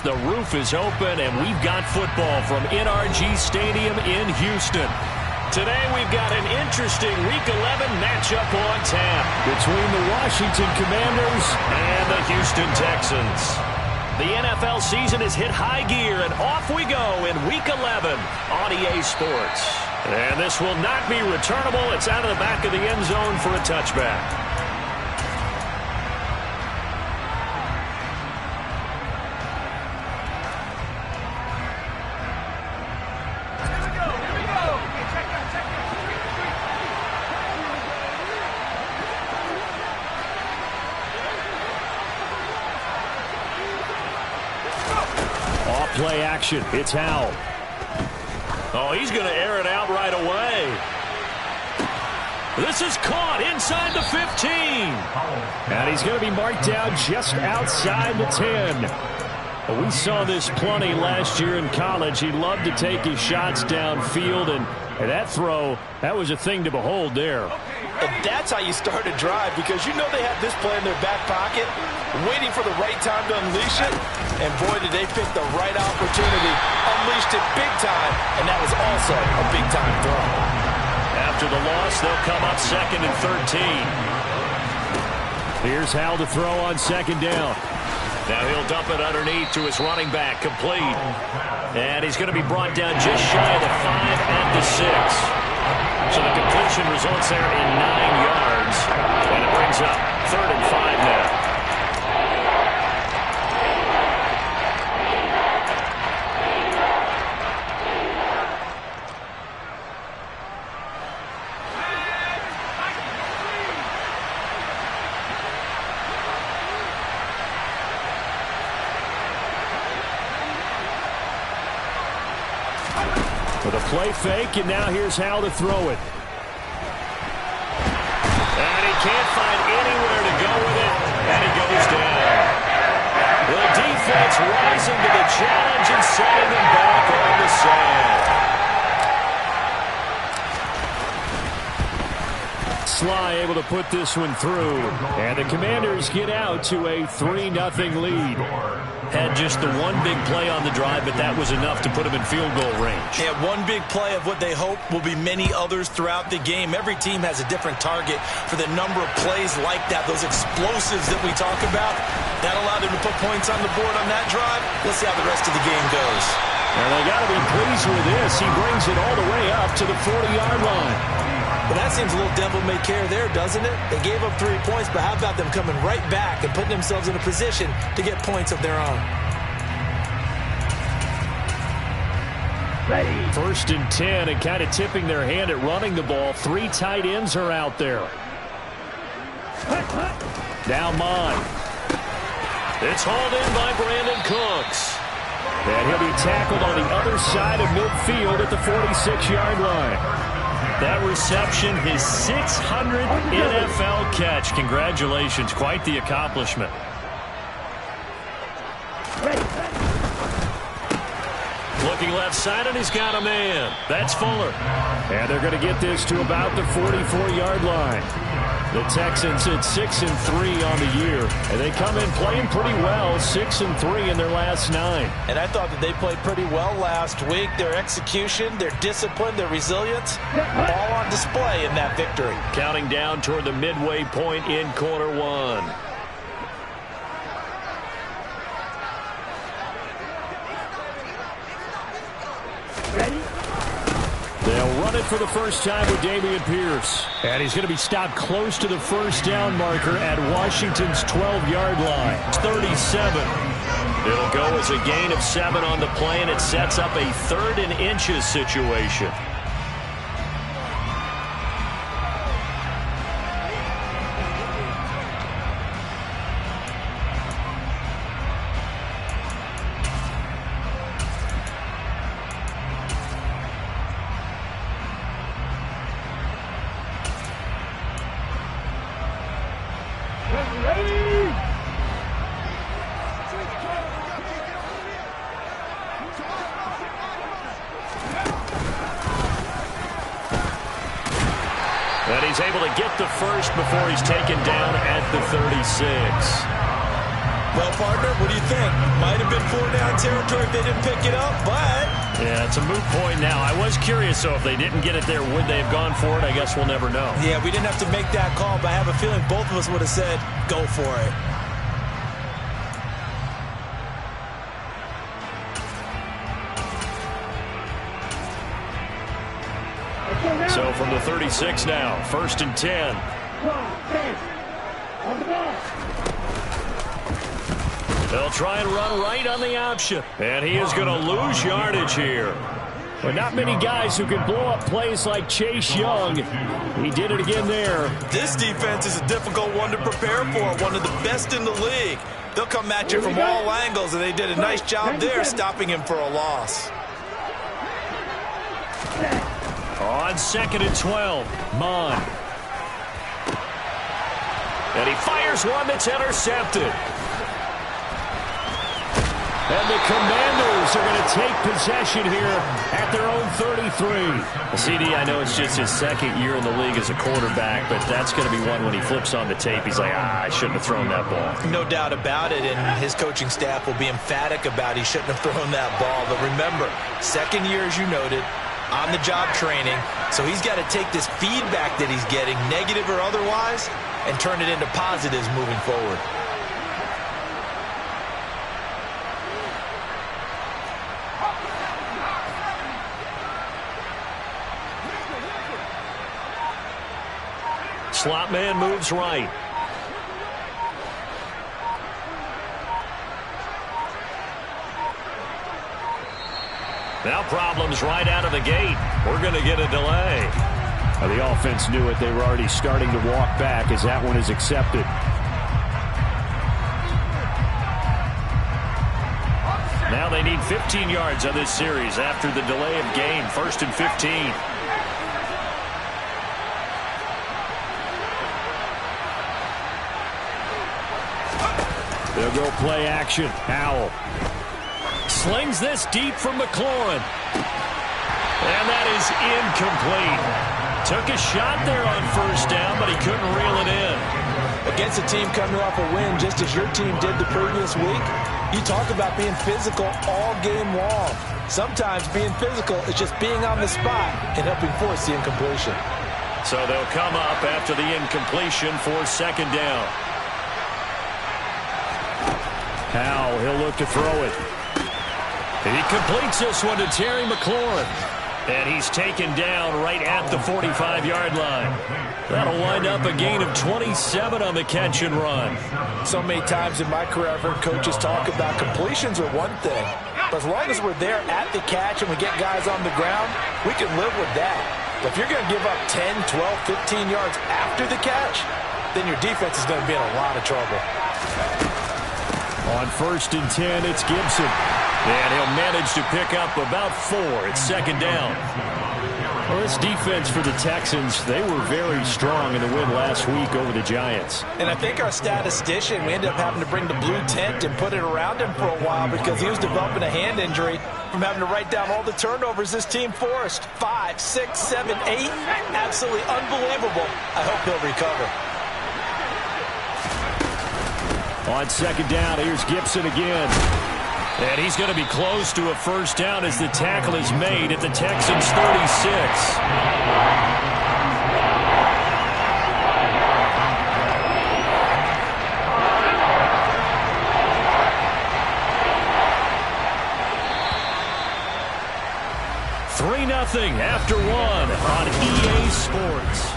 The roof is open, and we've got football from NRG Stadium in Houston. Today we've got an interesting Week 11 matchup on tap between the Washington Commanders and the Houston Texans. The NFL season has hit high gear, and off we go in Week 11 on EA Sports. And this will not be returnable. It's out of the back of the end zone for a touchback. Play action. It's Howell. Oh, he's going to air it out right away. This is caught inside the 15. And he's going to be marked down just outside the 10. We saw this plenty last year in college. He loved to take his shots downfield, and that throw, that was a thing to behold there. And that's how you start a drive, because you know they have this play in their back pocket, waiting for the right time to unleash it. And boy, did they pick the right opportunity. Unleashed it big time, and that was also a big-time throw. After the loss, they'll come up 2nd and 13. Here's Howell to throw on 2nd down. Now he'll dump it underneath to his running back, complete. And he's going to be brought down just shy of the 5 at the 6. So the completion results there in 9 yards. And it brings up 3rd and 5 now. With a play fake, and now here's Howell to throw it. And he can't find anywhere to go with it, and he goes down. The defense rising to the challenge and setting him back on the sand. Sly able to put this one through, and the Commanders get out to a 3-0 lead. Had just the one big play on the drive, but that was enough to put him in field goal range. Yeah, one big play of what they hope will be many others throughout the game. Every team has a different target for the number of plays like that, those explosives that we talk about. That allowed them to put points on the board on that drive. Let's see how the rest of the game goes. And they got to be pleased with this. He brings it all the way up to the 40-yard line. Well, that seems a little devil-may-care there, doesn't it? They gave up 3 points, but how about them coming right back and putting themselves in a position to get points of their own? Ready. 1st and 10, and kind of tipping their hand at running the ball. 3 tight ends are out there. Now mine. It's hauled in by Brandon Cooks. And he'll be tackled on the other side of midfield at the 46-yard line. That reception, his 600th NFL catch. Congratulations. Quite the accomplishment. Looking left side, and he's got a man. That's Fuller. And they're going to get this to about the 44-yard line. The Texans at 6-3 on the year. And they come in playing pretty well, 6-3 in their last 9. And I thought that they played pretty well last week. Their execution, their discipline, their resilience, all on display in that victory. Counting down toward the midway point in quarter 1. They'll run it for the first time with Dameon Pierce. And he's going to be stopped close to the first down marker at Washington's 12-yard line. 37. It'll go as a gain of 7 on the play, and it sets up a 3rd and inches situation. And he's able to get the first before he's taken down at the 36. Well, partner, what do you think? Might have been 4-down territory if they didn't pick it up, but... Yeah, it's a moot point now. I was curious, so if they didn't get it there, would they have gone for it? I guess we'll never know. Yeah, we didn't have to make that call, but I have a feeling both of us would have said, go for it. So from the 36 now, 1st and 10. They'll try and run right on the option. And he is going to lose yardage here. But not many guys who can blow up plays like Chase Young. He did it again there. This defense is a difficult one to prepare for. One of the best in the league. They'll come at you from all angles, and they did a nice job there stopping him for a loss. On 2nd and 12, Mond. And he fires one that's intercepted. And the Commanders are going to take possession here at their own 33. CD, I know it's just his 2nd year in the league as a quarterback, but that's going to be one when he flips on the tape. He's like, I shouldn't have thrown that ball. No doubt about it, and his coaching staff will be emphatic about he shouldn't have thrown that ball. But remember, 2nd year, as you noted, on-the-job training, so he's got to take this feedback that he's getting, negative or otherwise, and turn it into positives moving forward. Slot man moves right. Now problems right out of the gate. We're going to get a delay. The offense knew it. They were already starting to walk back as that one is accepted. Now they need 15 yards on this series after the delay of game. 1st and 15. They'll go play action. Howell slings this deep from McLaurin. And that is incomplete. Took a shot there on 1st down, but he couldn't reel it in. Against a team coming off a win, just as your team did the previous week, you talk about being physical all game long. Sometimes being physical is just being on the spot and helping force the incompletion. So they'll come up after the incompletion for 2nd down. Howell, he'll look to throw it. He completes this one to Terry McLaurin. And he's taken down right at the 45-yard line. That'll wind up a gain of 27 on the catch and run. So many times in my career, I've heard coaches talk about completions are one thing. But as long as we're there at the catch and we get guys on the ground, we can live with that. But if you're going to give up 10, 12, 15 yards after the catch, then your defense is going to be in a lot of trouble. On 1st and 10, it's Gibson. And he'll manage to pick up about 4. It's 2nd down. Well, this defense for the Texans, they were very strong in the win last week over the Giants. And I think our statistician, we ended up having to bring the blue tent and put it around him for a while because he was developing a hand injury from having to write down all the turnovers this team forced. 5, 6, 7, 8. Absolutely unbelievable. I hope he'll recover. On 2nd down, here's Gibson again. And he's going to be close to a 1st down as the tackle is made at the Texans' 36. $3-0 after 1 on EA Sports.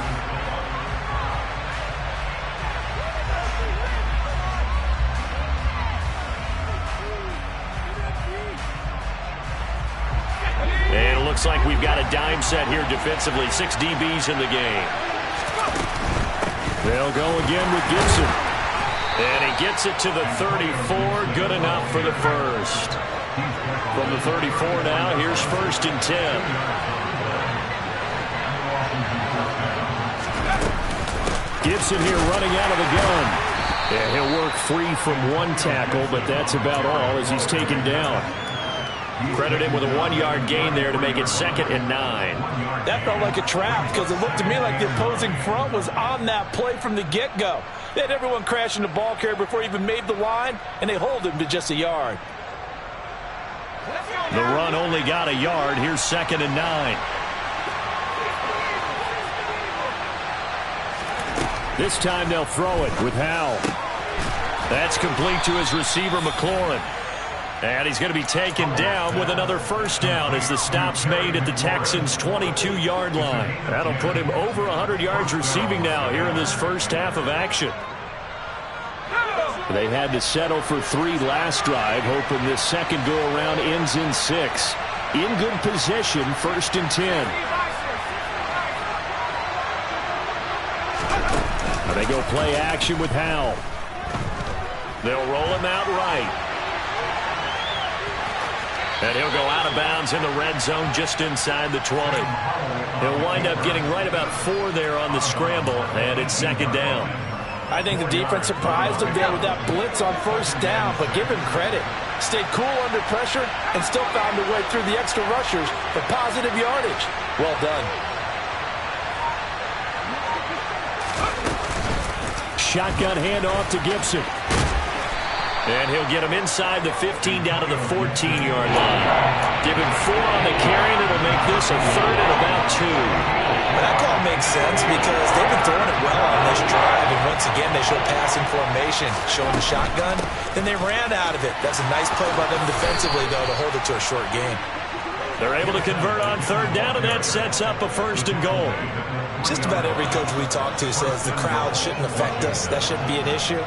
Looks like we've got a dime set here defensively. 6 DBs in the game. They'll go again with Gibson. And he gets it to the 34. Good enough for the 1st. From the 34 now, here's 1st and 10. Gibson here running out of the gun. Yeah, he'll work free from 1 tackle, but that's about all as he's taken down. Credited with a 1-yard gain there to make it 2nd and 9. That felt like a trap because it looked to me like the opposing front was on that play from the get-go. They had everyone crashing the ball carrier before he even made the line, and they hold him to just a yard. The run only got a yard. Here's 2nd and 9. This time they'll throw it with Howell. That's complete to his receiver, McLaurin. And he's going to be taken down with another first down as the stop's made at the Texans' 22-yard line. That'll put him over 100 yards receiving now here in this first half of action. They had to settle for 3 last drive, hoping this second go-around ends in 6. In good position, 1st and 10. Now they go play action with Howell. They'll roll him out right. And he'll go out of bounds in the red zone just inside the 20. He'll wind up getting right about 4 there on the scramble, and it's 2nd down. I think the defense surprised him there with that blitz on first down, but give him credit. Stayed cool under pressure and still found a way through the extra rushers for positive yardage. Well done. Shotgun handoff to Gibson. And he'll get him inside the 15 down to the 14-yard line. Give him 4 on the carry, and it'll make this a 3rd and about 2. That call makes sense because they've been throwing it well on this drive, and once again they show passing formation, showing the shotgun. Then they ran out of it. That's a nice play by them defensively, though, to hold it to a short game. They're able to convert on 3rd down, and that sets up a 1st and goal. Just about every coach we talk to says the crowd shouldn't affect us. That shouldn't be an issue.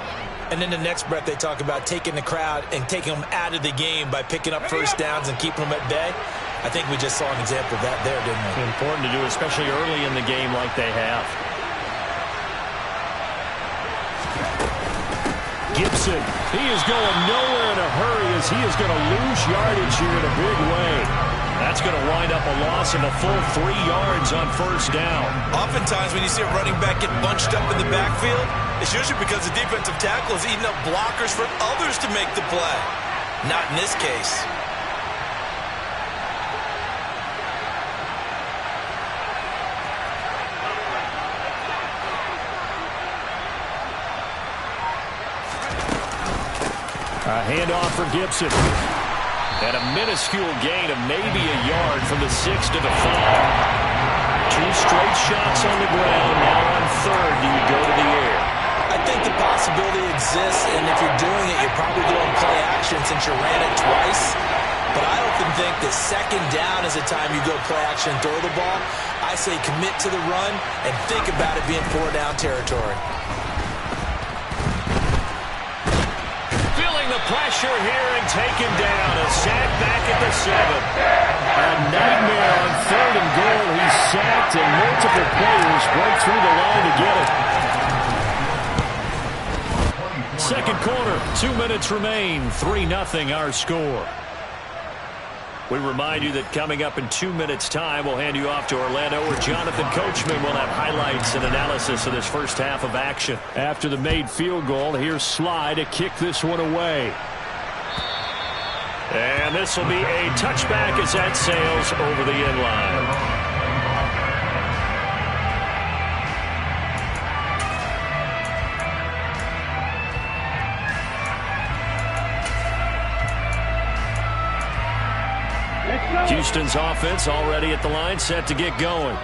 And in the next breath, they talk about taking the crowd and taking them out of the game by picking up first downs and keeping them at bay. I think we just saw an example of that there, didn't we? Important to do, especially early in the game like they have. Gibson, he is going nowhere in a hurry as he is going to lose yardage here in a big way. That's going to wind up a loss of a full 3 yards on first down. Oftentimes when you see a running back get bunched up in the backfield, it's usually because the defensive tackle is eating up blockers for others to make the play. Not in this case. A handoff for Gibson. And a minuscule gain of maybe a yard from the 6 to the 5. 2 straight shots on the ground. Now on 3rd, do you go to the air? I think the possibility exists, and if you're doing it, you're probably going play action since you ran it twice. But I often think that 2nd down is the time you go play action and throw the ball. I say commit to the run and think about it being 4-down territory. Feeling the pressure here and taken down. A sack back at the 7. A nightmare on 3rd and goal. He's sacked, and multiple players broke through the line to get it. Second quarter, 2 minutes remain. 3-0 our score. We remind you that coming up in 2 minutes' time, we'll hand you off to Orlando, where Jonathan Coachman will have highlights and analysis of this first half of action. After the made field goal, here's Sly to kick this one away. And this will be a touchback as that sails over the end line. Houston's offense already at the line, set to get going.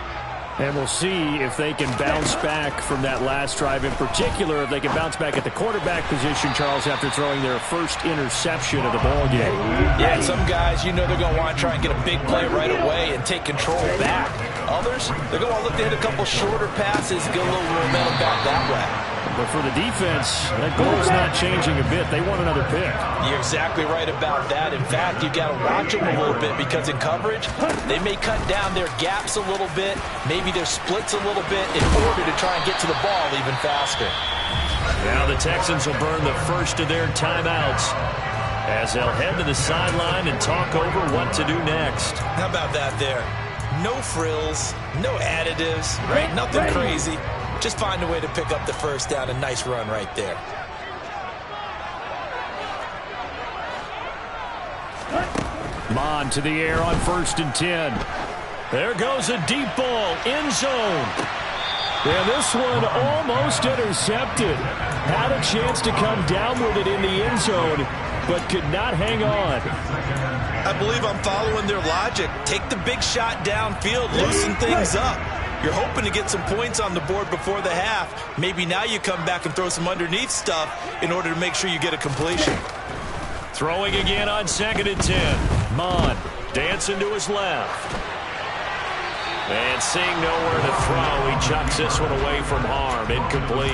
And we'll see if they can bounce back from that last drive. In particular, if they can bounce back at the quarterback position, Charles, after throwing their first interception of the ball game. Yeah, some guys, you know they're going to want to try and get a big play right away and take control back. Others, they're going to look to hit a couple shorter passes, get a little momentum back that way. But for the defense, that goal's not changing a bit. They want another pick. You're exactly right about that. In fact, you've got to watch them a little bit because in coverage, they may cut down their gaps a little bit, maybe their splits a little bit in order to try and get to the ball even faster. Now the Texans will burn the first of their timeouts as they'll head to the sideline and talk over what to do next. How about that there? No frills, no additives, right? Nothing crazy. Just find a way to pick up the first down. A nice run right there. Mond to the air on 1st and 10. There goes a deep ball, end zone. And this one almost intercepted. Had a chance to come down with it in the end zone, but could not hang on. I believe I'm following their logic. Take the big shot downfield, loosen things up. You're hoping to get some points on the board before the half. Maybe now you come back and throw some underneath stuff in order to make sure you get a completion. Throwing again on 2nd and 10. Mond dancing to his left. And seeing nowhere to throw, he chucks this one away from harm. Incomplete.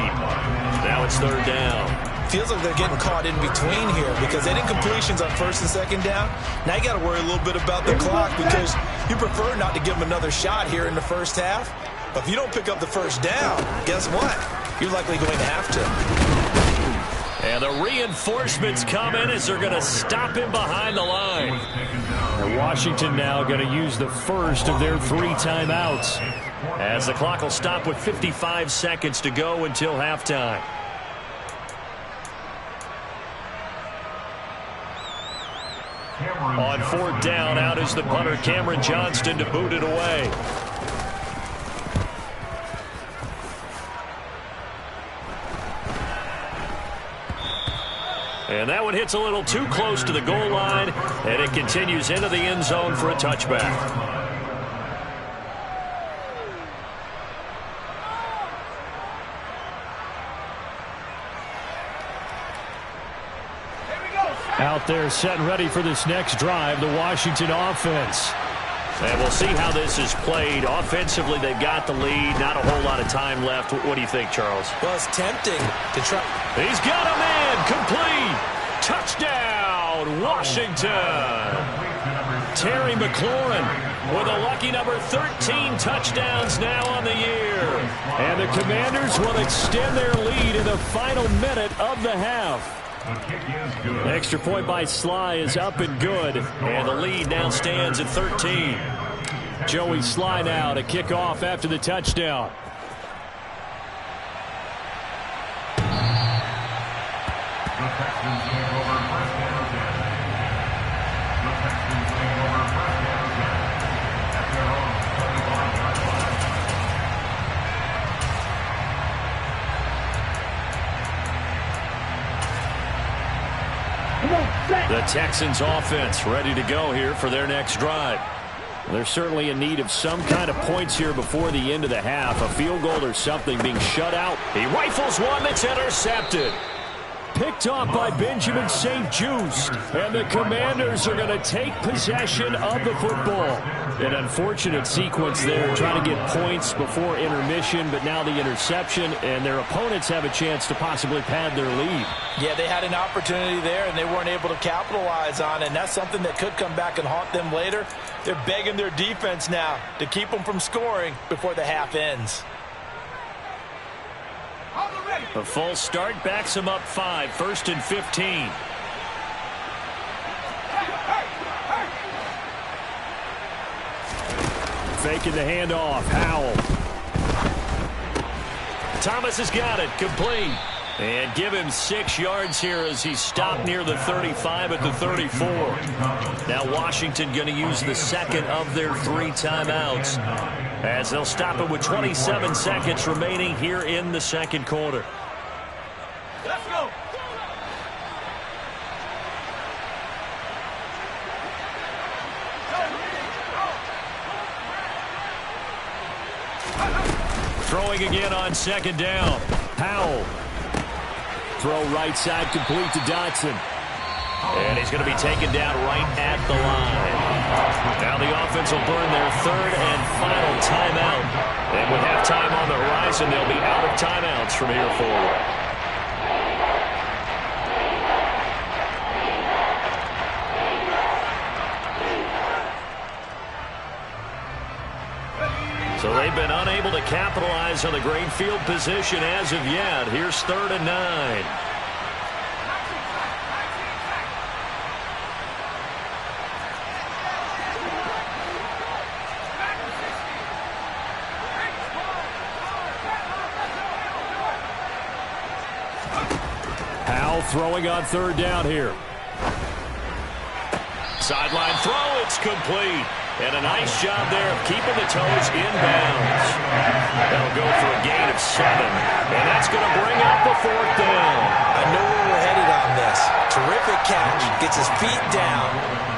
Now it's 3rd down. Feels like they're getting caught in between here because they didn't completions on 1st and 2nd down. Now you got to worry a little bit about the clock because you prefer not to give them another shot here in the first half. But if you don't pick up the 1st down, guess what? You're likely going to have to. And the reinforcements come in as they're going to stop him behind the line. And Washington now going to use the first of their 3 timeouts, as the clock will stop with 55 seconds to go until halftime. On 4th down, out is the punter, Cameron Johnston, to boot it away. And that one hits a little too close to the goal line, and it continues into the end zone for a touchback. Out there set and ready for this next drive, the Washington offense. And we'll see how this is played. Offensively, they've got the lead. Not a whole lot of time left. What do you think, Charles? Well, it's tempting to try. He's got a man. Complete. Touchdown, Washington. Terry McLaurin with a lucky number 13 touchdowns now on the year. And the Commanders will extend their lead in the final minute of the half. Extra point by Sly is up and good, and the lead now stands at 13. Joey Sly now to kick off after the touchdown. The Texans offense ready to go here for their next drive. They're certainly in need of some kind of points here before the end of the half. A field goal or something being shut out. He rifles one that's intercepted. Picked off by Benjamin St-Juste. And the Commanders are going to take possession of the football. An unfortunate sequence there, trying to get points before intermission, but now the interception, and their opponents have a chance to possibly pad their lead. Yeah, they had an opportunity there, and they weren't able to capitalize on it, and that's something that could come back and haunt them later. They're begging their defense now to keep them from scoring before the half ends. A full start backs him up 5, 1st and 15. Faking the handoff. Howell. Thomas has got it. Complete. And give him 6 yards here as he stopped near the 35 at the 34. Now Washington going to use the second of their 3 timeouts, as they'll stop it with 27 seconds remaining here in the second quarter. Let's go. Throwing again on 2nd down. Howell. Throw right side complete to Dotson. And he's going to be taken down right at the line. Now the offense will burn their 3rd and final timeout. And with halftime on the horizon, they'll be out of timeouts from here forward. So they've been unable to capitalize on the great field position as of yet. Here's 3rd and 9. Howell throwing on 3rd down here. Sideline throw, it's complete. And a nice job there of keeping the toes in bounds. That'll go for a gain of 7. And that's going to bring up the 4th down. I know where we're headed on this. Terrific catch. Gets his feet down.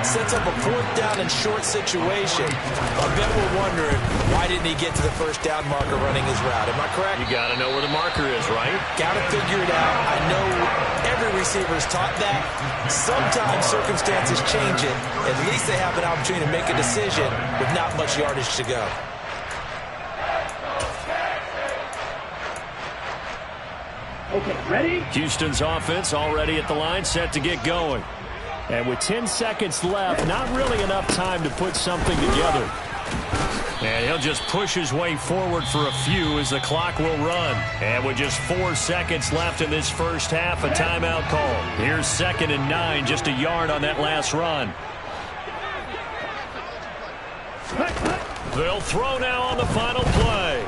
Sets up a 4th down and short situation. I bet we're wondering, why didn't he get to the 1st down marker running his route? Am I correct? You got to know where the marker is, right? Got to figure it out. I know every receiver's taught that. Sometimes circumstances change it. At least they have an opportunity to make a decision with not much yardage to go. Okay, ready? Houston's offense already at the line, set to get going. And with 10 seconds left, not really enough time to put something together. And he'll just push his way forward for a few as the clock will run. And with just 4 seconds left in this first half, a timeout call. Here's 2nd and 9, just a yard on that last run. They'll throw now on the final play.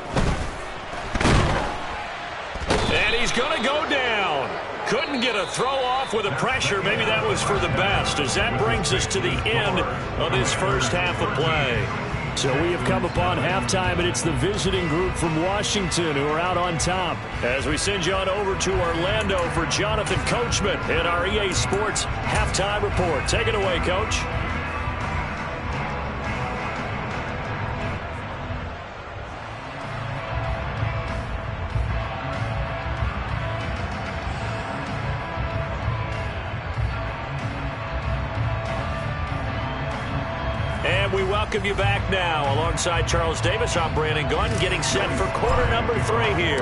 And he's going to go down. Couldn't get a throw off with the pressure. Maybe that was for the best, as that brings us to the end of this first half of play. So we have come upon halftime, and it's the visiting group from Washington who are out on top. As we send you on over to Orlando for Jonathan Coachman in our EA Sports Halftime Report. Take it away, Coach. And we welcome you back now. Alongside Charles Davis, I'm Brandon Gunn, getting set for quarter number 3 here.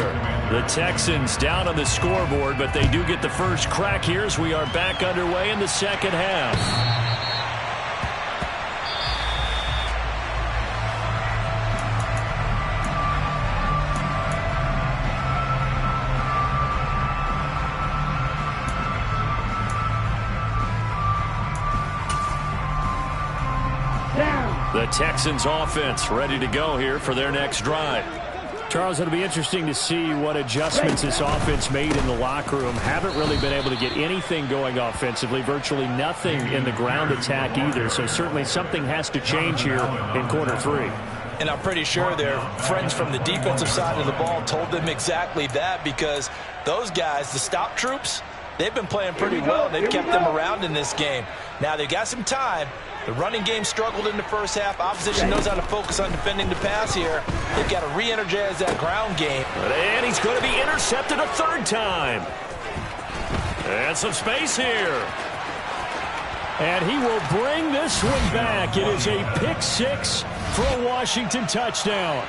The Texans down on the scoreboard, but they do get the first crack here as we are back underway in the second half. The Texans offense ready to go here for their next drive. Charles, it'll be interesting to see what adjustments this offense made in the locker room. Haven't really been able to get anything going offensively, virtually nothing in the ground attack either. So certainly something has to change here in quarter 3. And I'm pretty sure their friends from the defensive side of the ball told them exactly that, because those guys, the stop troops, they've been playing pretty well. They've kept them around in this game. Now they've got some time. The running game struggled in the first half. Opposition knows how to focus on defending the pass here. They've got to re-energize that ground game. And he's going to be intercepted a 3rd time. And some space here. And he will bring this one back. It is a pick 6 for a Washington touchdown.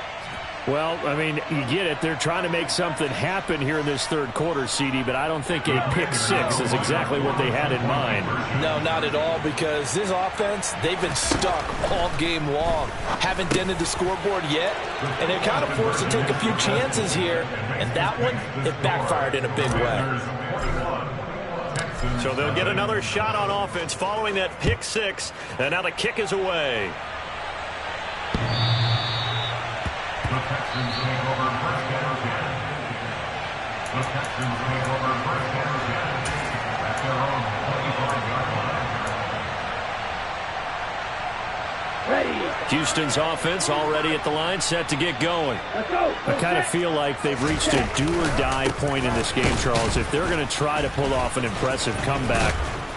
Well, I mean, you get it. They're trying to make something happen here in this 3rd quarter, CD, but I don't think a pick 6 is exactly what they had in mind. No, not at all, because this offense, they've been stuck all game long. Haven't dented the scoreboard yet, and they're kind of forced to take a few chances here, and that one, it backfired in a big way. So they'll get another shot on offense following that pick 6, and now the kick is away. The Texans take over first down again. The Texans take over first down again. At their own 25-yard line. Ready. Houston's offense already at the line, set to get going. Let's go. I kind of feel like they've reached a do-or-die point in this game, Charles. If they're going to try to pull off an impressive comeback,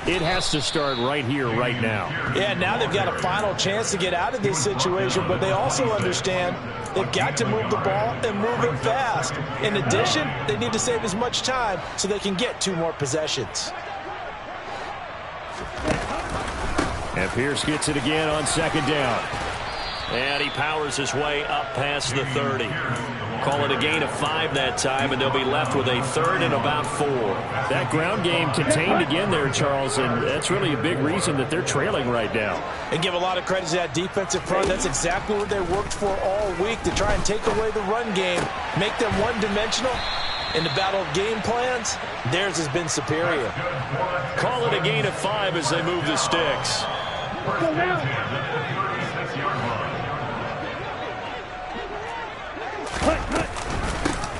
it has to start right here, right now. Yeah, now they've got a final chance to get out of this situation, but they also understand they've got to move the ball and move it fast. In addition, they need to save as much time so they can get 2 more possessions. And Pierce gets it again on 2nd down. And he powers his way up past the 30. Call it a gain of 5 that time, and they'll be left with a 3rd and about 4. That ground game contained again there, Charles, and that's really a big reason that they're trailing right now. And give a lot of credit to that defensive front. That's exactly what they worked for all week, to try and take away the run game, make them one-dimensional. In the battle of game plans, theirs has been superior. Call it a gain of 5 as they move the sticks. Go now.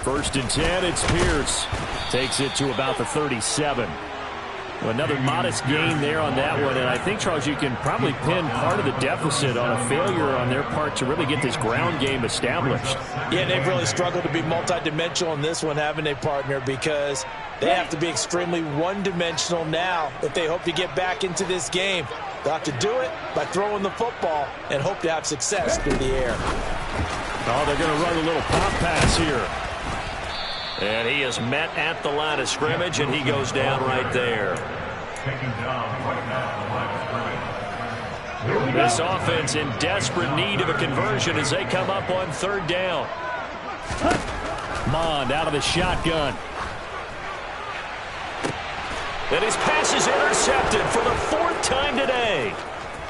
1st and 10, it's Pierce. Takes it to about the 37. Well, another modest gain there on that one, and I think, Charles, you can probably pin part of the deficit on a failure on their part to really get this ground game established. Yeah, they've really struggled to be multidimensional in this one, haven't they, partner? Because they have to be extremely one-dimensional now if they hope to get back into this game. They'll have to do it by throwing the football and hope to have success through the air. Oh, they're going to run a little pop pass here. And he is met at the line of scrimmage, and he goes down right there. This offense in desperate need of a conversion as they come up on third down. Mond out of the shotgun. And his pass is intercepted for the 4th time today.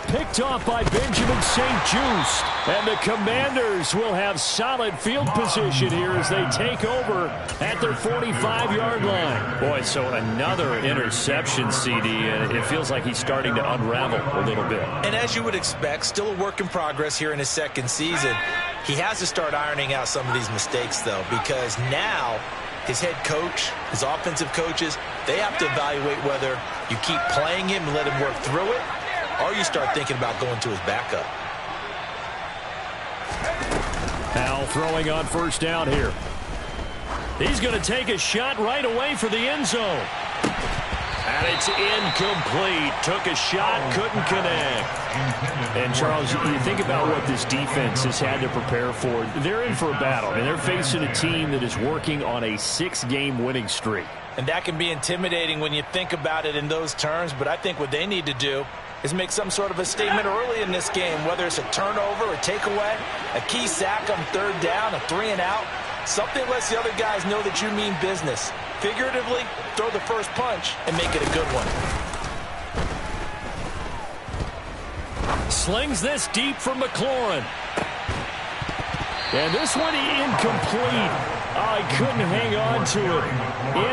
Picked off by Benjamin St-Juste. And the Commanders will have solid field position here as they take over at their 45-yard line. Boy, so another interception, CD, and it feels like he's starting to unravel a little bit. And as you would expect, still a work in progress here in his second season. He has to start ironing out some of these mistakes, though, because now his head coach, his offensive coaches, they have to evaluate whether you keep playing him and let him work through it, or you start thinking about going to his backup. Powell throwing on first down here. He's going to take a shot right away for the end zone. And it's incomplete. Took a shot, couldn't connect. And, Charles, you think about what this defense has had to prepare for. They're in for a battle, and they're facing a team that is working on a 6-game winning streak. And that can be intimidating when you think about it in those terms, but I think what they need to do is make some sort of a statement early in this game, whether it's a turnover, a takeaway, a key sack on third down, a 3-and-out. Something lets the other guys know that you mean business. Figuratively, throw the first punch and make it a good one. Slings this deep from McLaurin. And this one incomplete. Oh, he couldn't hang on to it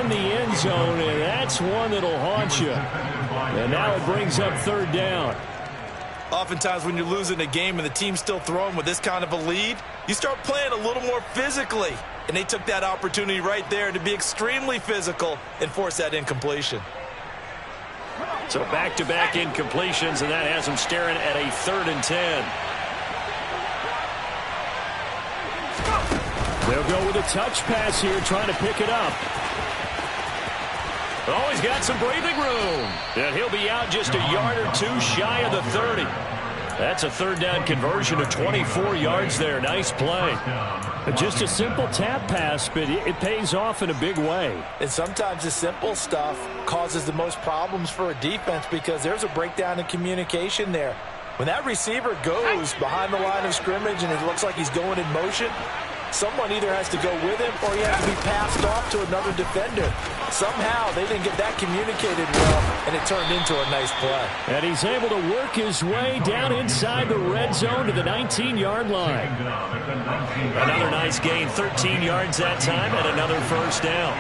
in the end zone, and that's one that'll haunt you. And now it brings up third down. Oftentimes when you're losing a game and the team's still throwing with this kind of a lead, you start playing a little more physically. And they took that opportunity right there to be extremely physical and force that incompletion. So back-to-back incompletions, and that has them staring at a 3rd and 10. They'll go with a touch pass here, trying to pick it up. Oh, he's got some breathing room. And he'll be out just a yard or two shy of the 30. That's a 3rd down conversion of 24 yards there. Nice play. Just a simple tap pass, but it pays off in a big way. And sometimes the simple stuff causes the most problems for a defense because there's a breakdown in communication there. When that receiver goes behind the line of scrimmage and it looks like he's going in motion, someone either has to go with him or he has to be passed off to another defender. Somehow they didn't get that communicated well, and it turned into a nice play. And he's able to work his way down inside the red zone to the 19-yard line. Another nice gain, 13 yards that time, and another first down.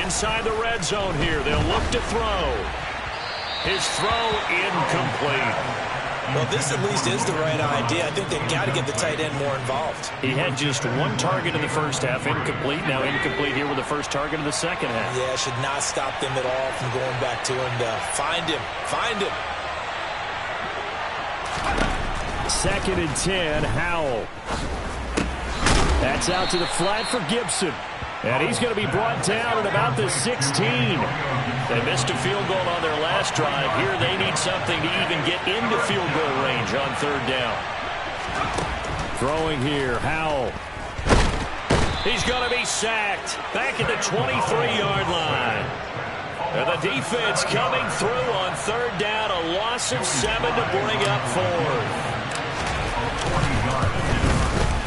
Inside the red zone here, they'll look to throw. His throw incomplete. Well, this at least is the right idea. I think they've got to get the tight end more involved. He had just one target in the first half, incomplete. Now incomplete here with the first target of the second half. Yeah, should not stop them at all from going back to him to find him. Find him. 2nd and 10, Howell. That's out to the flat for Gibson. And he's going to be brought down at about the 16. They missed a field goal on their last drive. Here they need something to even get into field goal range on 3rd down. Throwing here, Howell. He's going to be sacked back at the 23-yard line. And the defense coming through on 3rd down. A loss of 7 to bring up 4th.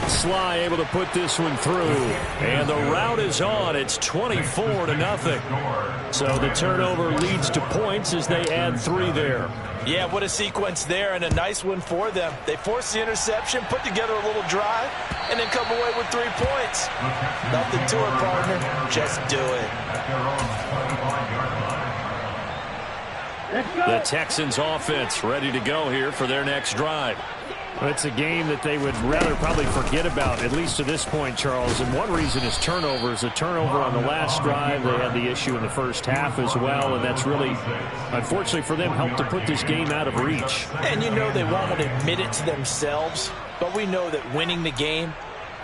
Sly able to put this one through, and the route is on. It's 24-0. So the turnover leads to points as they add 3 there. Yeah, what a sequence there, and a nice one for them. They force the interception, put together a little drive, and then come away with 3 points. Nothing to it, partner. Just do it. The Texans offense ready to go here for their next drive. It's a game that they would rather probably forget about, at least to this point, Charles. And one reason is turnovers. A turnover on the last drive. They had the issue in the first half as well, and that's really, unfortunately for them, helped to put this game out of reach. And you know they won't admit it to themselves, but we know that winning the game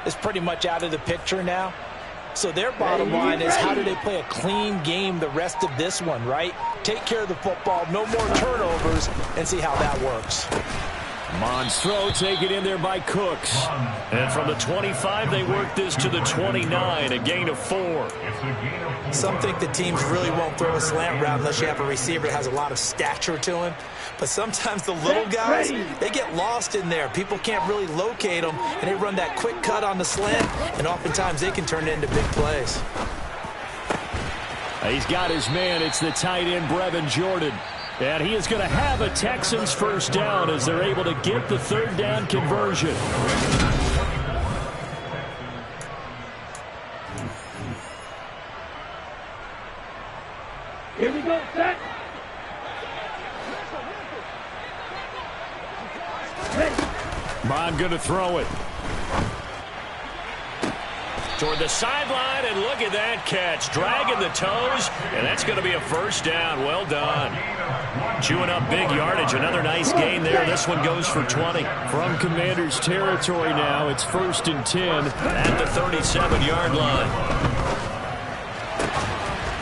is pretty much out of the picture now. So their bottom line is, how do they play a clean game the rest of this one, right? Take care of the football, no more turnovers, and see how that works. Mond's throw taken in there by Cooks. And from the 25, they work this to the 29, a gain of 4. Some think the teams really won't throw a slant route unless you have a receiver that has a lot of stature to him. But sometimes the little guys, they get lost in there. People can't really locate them, and they run that quick cut on the slant, and oftentimes they can turn it into big plays. He's got his man. It's the tight end, Brevin Jordan. And he is going to have a Texans first down as they're able to get the third down conversion. Here we go, set. Mond going to throw it. Toward the sideline, and look at that catch. Dragging the toes, and that's going to be a first down. Well done. Chewing up big yardage. Another nice gain there. This one goes for 20. From Commanders territory now, it's 1st and 10 at the 37-yard line.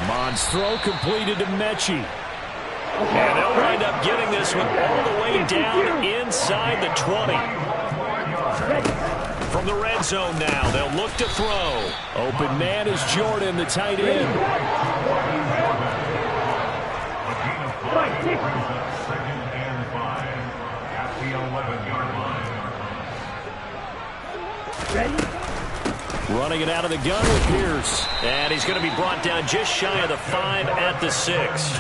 Mond's throw completed to Mechie. And they'll wind up getting this one all the way down inside the 20. From the red zone now, they'll look to throw. Open man is Jordan, the tight end. Second and 5 at the 11-yard line. Running it out of the gun with Pierce. And he's going to be brought down just shy of the 5 at the 6.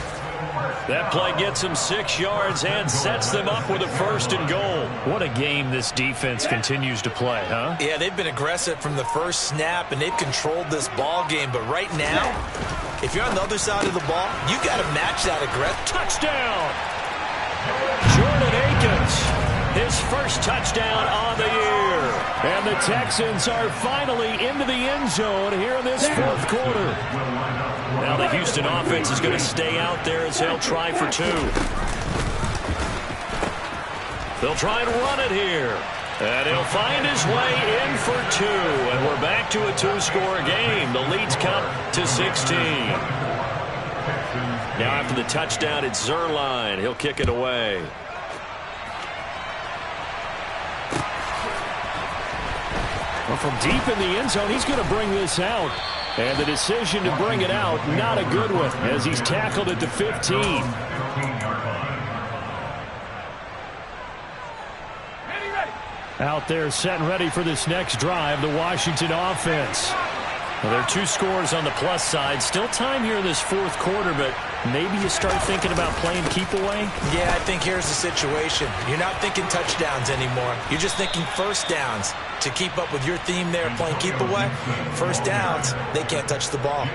That play gets him 6 yards and sets them up with a 1st and goal. What a game this defense continues to play, huh? Yeah, they've been aggressive from the first snap, and they've controlled this ball game. But right now, if you're on the other side of the ball, you got to match that aggression. Touchdown! Jordan Akins, his first touchdown on the year. And the Texans are finally into the end zone here in this fourth quarter. Now the Houston offense is going to stay out there as they'll try for 2. They'll try and run it here. And he'll find his way in for 2. And we're back to a 2-score game. The lead's come to 16. Now after the touchdown, it's Zuerlein. He'll kick it away. Well, from deep in the end zone, he's going to bring this out. And the decision to bring it out, not a good one, as he's tackled at the 15. Out there set and ready for this next drive, the Washington offense. Well, there are 2 scores on the plus side. Still time here in this fourth quarter, but maybe you start thinking about playing keep away? Yeah, I think here's the situation. You're not thinking touchdowns anymore. You're just thinking first downs. To keep up with your theme there, playing keep away, first downs, they can't touch the ball.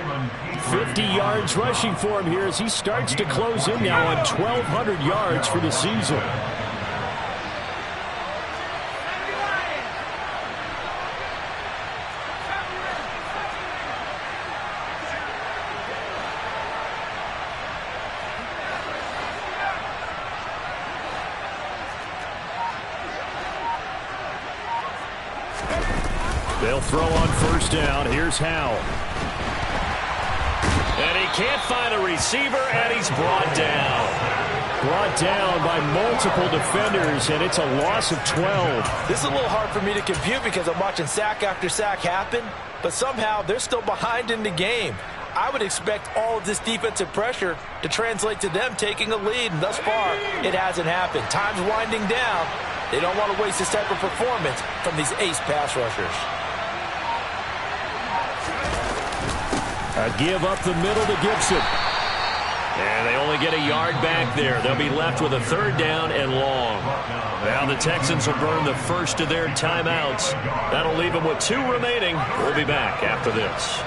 50 yards rushing for him here as he starts to close in now on 1,200 yards for the season. They'll throw on first down. Here's Howell. And he can't find a receiver, and he's brought down. Brought down by multiple defenders, and it's a loss of 12. This is a little hard for me to compute because I'm watching sack after sack happen, but somehow they're still behind in the game. I would expect all of this defensive pressure to translate to them taking a lead, and thus far, it hasn't happened. Time's winding down. They don't want to waste this type of performance from these ace pass rushers. A give up the middle to Gibson. And they only get a yard back there. They'll be left with a 3rd down and long. Now the Texans will burn the first of their timeouts. That'll leave them with 2 remaining. We'll be back after this.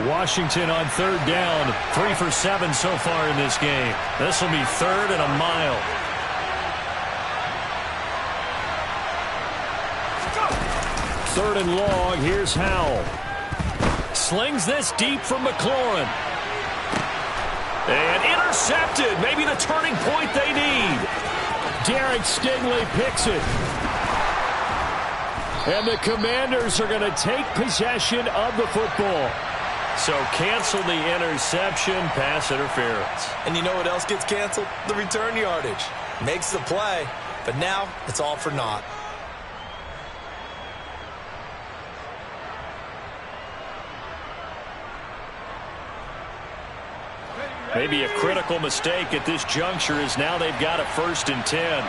Washington on 3rd down. 3 for 7 so far in this game. This will be 3rd and a mile. 3rd and long. Here's Howell. Slings this deep from McLaurin. And intercepted. Maybe the turning point they need. Derek Stingley picks it. And the Commanders are going to take possession of the football. So cancel the interception, pass interference. And you know what else gets canceled? The return yardage. Makes the play, but now it's all for naught. Maybe a critical mistake at this juncture is now they've got a 1st and 10.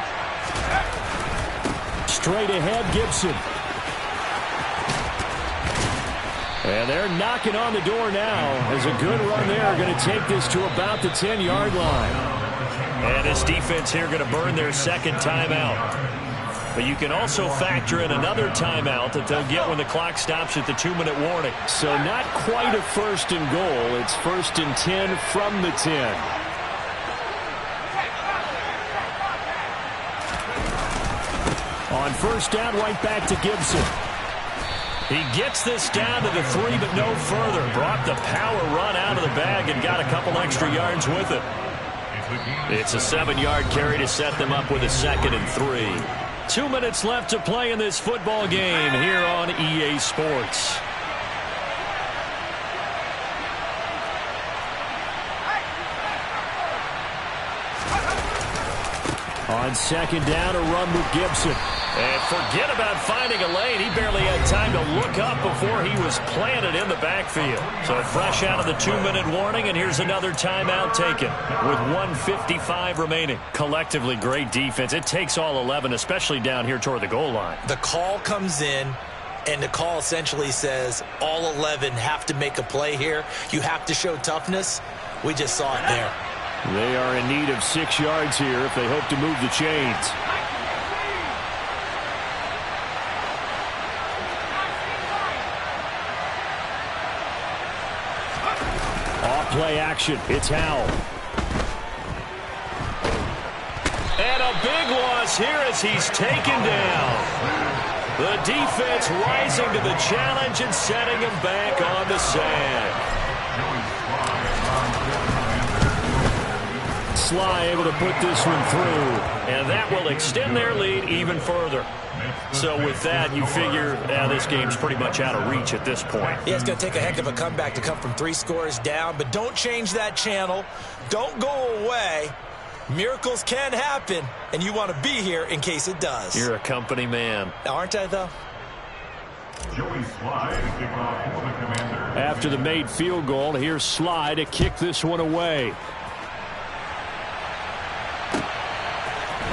Straight ahead, Gibson. And they're knocking on the door now as a good run there. Going to take this to about the 10-yard line. And this defense here going to burn their 2nd timeout. But you can also factor in another timeout that they'll get when the clock stops at the 2-minute warning. So not quite a 1st and goal. It's 1st and 10 from the 10. On 1st down, right back to Gibson. He gets this down to the 3, but no further. Brought the power run out of the bag and got a couple extra yards with it. It's a 7-yard carry to set them up with a 2nd and 3. 2 minutes left to play in this football game here on EA Sports. On 2nd down, a run with Gibson. And forget about finding a lane. He barely had time to look up before he was planted in the backfield. So fresh out of the 2-minute warning, and here's another timeout taken with 1:55 remaining. Collectively, great defense. It takes all 11, especially down here toward the goal line. The call comes in, and the call essentially says all 11 have to make a play here. You have to show toughness. We just saw it there. They are in need of 6 yards here if they hope to move the chains. Play action. It's Howell. And a big loss here as he's taken down. The defense rising to the challenge and setting him back on the sand. Sly able to put this one through. And that will extend their lead even further. So with that, you figure this game's pretty much out of reach at this point. Yeah, it's going to take a heck of a comeback to come from 3 scores down, but don't change that channel. Don't go away. Miracles can happen, and you want to be here in case it does. You're a company man. Aren't I, though? Joey Sly to kick off for the Commanders. After the made field goal, here's Sly to kick this one away.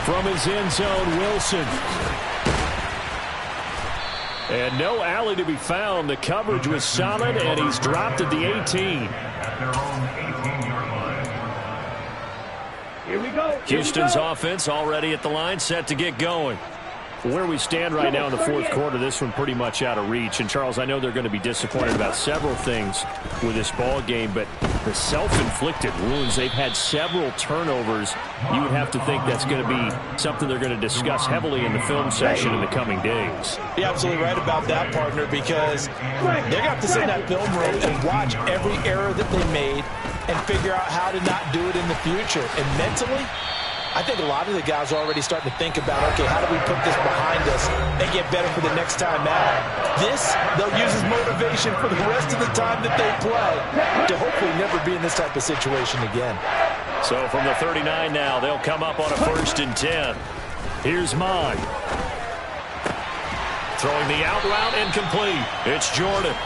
From his end zone, Wilson. And no alley to be found. The coverage was solid, and he's dropped at the 18. At their own 18-yard line. Here we go. Houston's offense already at the line, set to get going. Where we stand right now in the 4th quarter, this one pretty much out of reach. And, Charles, I know they're going to be disappointed about several things with this ball game, but the self-inflicted wounds, they've had several turnovers. You would have to think that's going to be something they're going to discuss heavily in the film session in the coming days. You're absolutely right about that, partner, because they're going to have to sit in that film room and watch every error that they made and figure out how to not do it in the future. And mentally, I think a lot of the guys are already starting to think about, okay, how do we put this behind us and get better for the next time out? This, they'll use as motivation for the rest of the time that they play to hopefully never be in this type of situation again. So from the 39 now, they'll come up on a 1st and 10. Here's Mon. Throwing the out route incomplete. It's Jordan.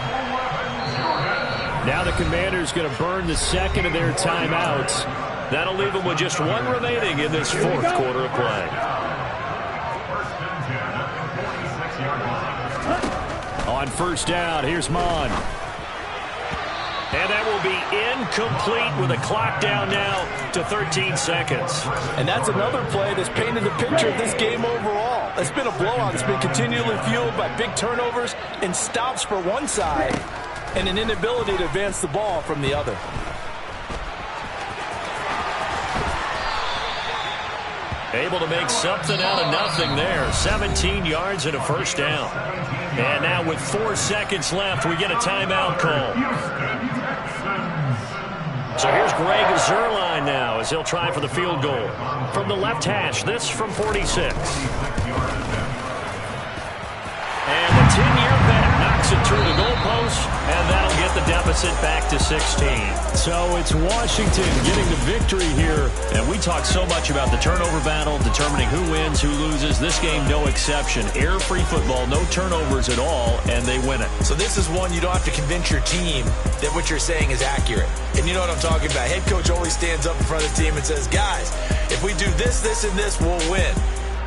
Now the Commanders going to burn the 2nd of their timeouts. That'll leave them with just 1 remaining in this 4th quarter of play. On 1st down, here's Mon. And that will be incomplete with the clock down now to 13 seconds. And that's another play that's painted the picture of this game overall. It's been a blowout. It's been continually fueled by big turnovers and stops for one side and an inability to advance the ball from the other. Able to make something out of nothing there. 17 yards and a first down. And now with 4 seconds left, we get a timeout call. So here's Greg Zuerlein now as he'll try for the field goal. From the left hash, this from 46. And the 10-year vet knocks it through the goalpost, and that'll get the deficit back to 16. So it's Washington getting the victory here. And we talk so much about the turnover battle, determining who wins, who loses. This game, no exception. Air-free football, no turnovers at all, and they win it. So this is one you don't have to convince your team that what you're saying is accurate. And you know what I'm talking about. Head coach always stands up in front of the team and says, guys, if we do this, this, and this, we'll win.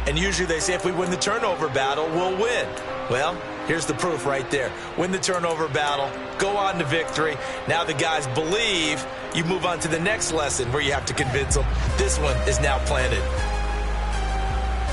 And usually they say if we win the turnover battle, we'll win. Well, here's the proof right there. Win the turnover battle, go on to victory. Now the guys believe. You move on to the next lesson where you have to convince them. This one is now planted.